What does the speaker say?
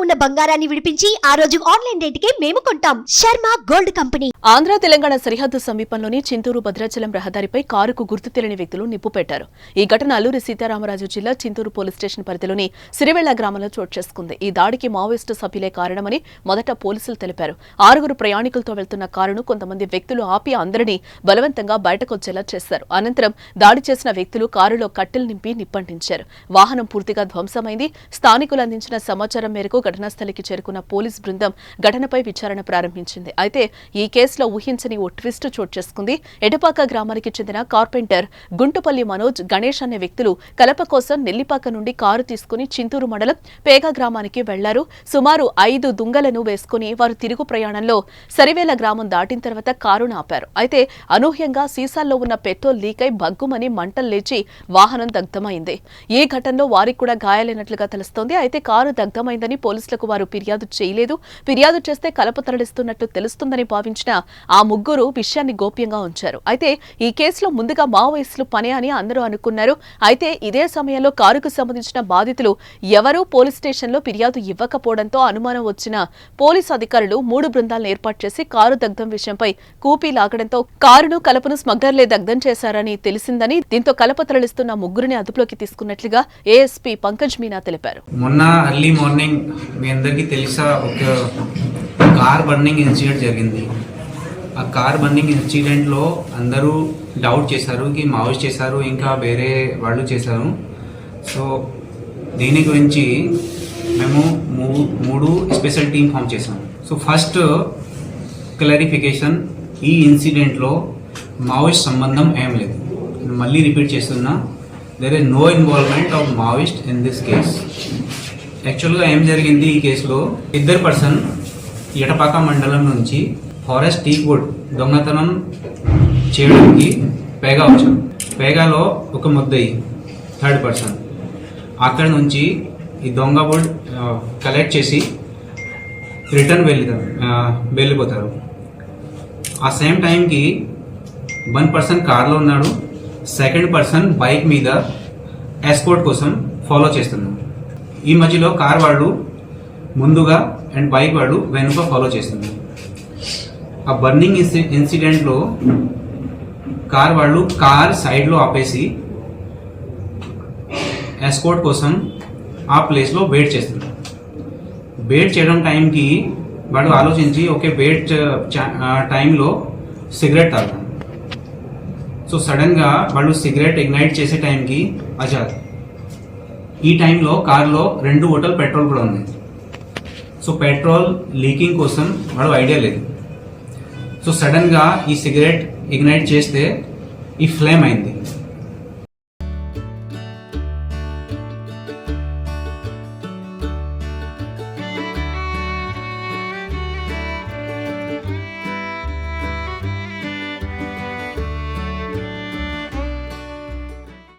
ఉన్న బంగారాన్ని విడిపించి ఆ రోజు ఆన్లైన్ రేటుకే మేము కొంటాం. Sharma gold company. ఆంధ్ర తెలంగాణ సరిహద్దు సమీపంలోని చింతూరు భద్రాచలం రహదారిపై కారుకు గుర్తు తెలియని వ్యక్తులు నిప్పు పెట్టారు. ఈ ఘటన అల్లూరి సీతారామరాజు జిల్లా చింతూరు పోలీస్ స్టేషన్ పరిధిలోని సిరివెళ్ల గ్రామంలో చోటు చేసుకుంది. ఈ దాడికి మావోయిస్టు సభ్యులే కారణమని మొదట పోలీసులు తెలిపారు. 6 ప్రయాణికులతో వెళ్తున్న కారును కొంతమంది వ్యక్తులు ఆపి అందరినీ బలవంతంగా బయటకొచ్చేలా చేశారు. అనంతరం దాడి చేసిన వ్యక్తులు కారులో కట్టెలు నింపి నిప్పంటించారు. వాహనం పూర్తిగా ధ్వంసమైంది. స్థానికులు అందించిన సమాచారం మేరకు ఘటనాస్థలికి చేరుకున్న పోలీస్ బృందం ఘటనపై విచారణ ప్రారంభించింది. అయితే ఈ కేసులో ఊహించని ఓ ట్విస్ట్ చోటు చేసుకుంది. ఎడపాక గ్రామానికి చెందిన కార్పెంటర్ గుంటుపల్లి మనోజ్, గణేష్ అనే వ్యక్తులు కలప కోసం నెల్లిపాక నుండి కారు తీసుకుని చింతూరు మండలం పేగ గ్రామానికి వెళ్లారు. సుమారు 5 దుంగలను వేసుకుని వారు తిరుగు ప్రయాణంలో సరివేల గ్రామం దాటిన తర్వాత కారును ఆపారు. అయితే అనూహ్యంగా సీసాల్లో ఉన్న పెట్రోల్ లీకై బగ్గుమని మంటలు లేచి వాహనం దగ్ధమైంది. ఈ ఘటనలో వారికి కూడా గాయాలైనట్లుగా తెలుస్తోంది. అయితే కారు దగ్ధమైందని పోలీసులకు వారు ఫిర్యాదు చేయలేదు. ఫిర్యాదు చేస్తే కలప తరలిస్తున్నట్టు తెలుస్తుందని భావించిన ఆ ముగ్గురు విషయాన్ని గోప్యంగా ఉంచారు. అయితే ఈ కేసులో ముందుగా మావోయిస్టులు పనే అని అందరూ అనుకున్నారు. అయితే ఇదే సమయంలో కారుకు సంబంధించిన బాధితులు ఎవరూ పోలీస్ స్టేషన్లో ఫిర్యాదు ఇవ్వకపోవడంతో అనుమానం వచ్చిన పోలీసు అధికారులు 3 బృందాలను ఏర్పాటు చేసి కారు దగ్ధం విషయంపై కూపీ లాగడంతో కారును కలపను స్మగ్లర్లే దగ్ధం చేశారని తెలిసిందని, దీంతో కలప తరలిస్తున్న ముగ్గురిని అదుపులోకి తీసుకున్నట్లుగా ఏఎస్పీ పంకజ్ మీనా తెలిపారు. మొన్న ఎర్లీ మార్నింగ్ మీ అందరికీ తెలుసా ఒక కార్ బర్నింగ్ ఇన్సిడెంట్ జరిగింది. ఆ కార్ బర్నింగ్ ఇన్సిడెంట్లో అందరూ డౌట్ చేశారు కి మావోయిస్ట్ చేశారు, ఇంకా వేరే వాళ్ళు చేశారు. సో దీని గురించి మేము 3 స్పెషల్ టీమ్ ఫామ్ చేసాము. సో ఫస్ట్ క్లారిఫికేషన్, ఈ ఇన్సిడెంట్లో మావోయిస్ట్ సంబంధం ఏం లేదు. మళ్ళీ రిపీట్ చేస్తున్నా, there is no involvement of Maoist in this case. యాక్చువల్గా ఏం జరిగింది, ఈ కేసులో 2 పర్సన్ ఎటపాక మండలం నుంచి ఫారెస్ట్ టీక్ వుడ్ దొంగతనం చేయడానికి పేగా వచ్చారు. పేగాలో ఒక ముద్దయి 3rd పర్సన్ అక్కడ నుంచి ఈ దొంగ వుడ్ కలెక్ట్ చేసి రిటర్న్ వెళ్ళిపోతారు. ఆ సేమ్ టైంకి 1 పర్సన్ కార్లో ఉన్నాడు, 2nd పర్సన్ బైక్ మీద ఎస్కోర్ట్ కోసం ఫాలో చేస్తున్నాడు. ఈ మధ్యలో కార్ వాళ్ళు ముందుగా అండ్ బైక్ వాళ్ళు వెనుక ఫాలో చేస్తున్నారు. ఆ బర్నింగ్ ఇన్సిడెంట్లో కార్ వాళ్ళు కార్ సైడ్లో ఆపేసి ఎస్కోర్ట్ కోసం ఆ ప్లేస్లో వెయిట్ చేస్తున్నారు. వెయిట్ చేయడం టైంకి వాడు ఆలోచించి ఓకే వెయిట్ టైంలో సిగరెట్ తాగుతారు. సో సడన్గా వాళ్ళు సిగరెట్ ఇగ్నైట్ చేసే టైంకి అజాద్ ఈ టైంలో కార్లో 2 బాటిల్ పెట్రోల్ కూడా ఉంది. సో పెట్రోల్ లీకింగ్ కోసం వాడు ఐడియా లేదు. సో సడన్గా ఈ సిగరెట్ ఇగ్నైట్ చేస్తే ఈ ఫ్లేమ్ అయింది.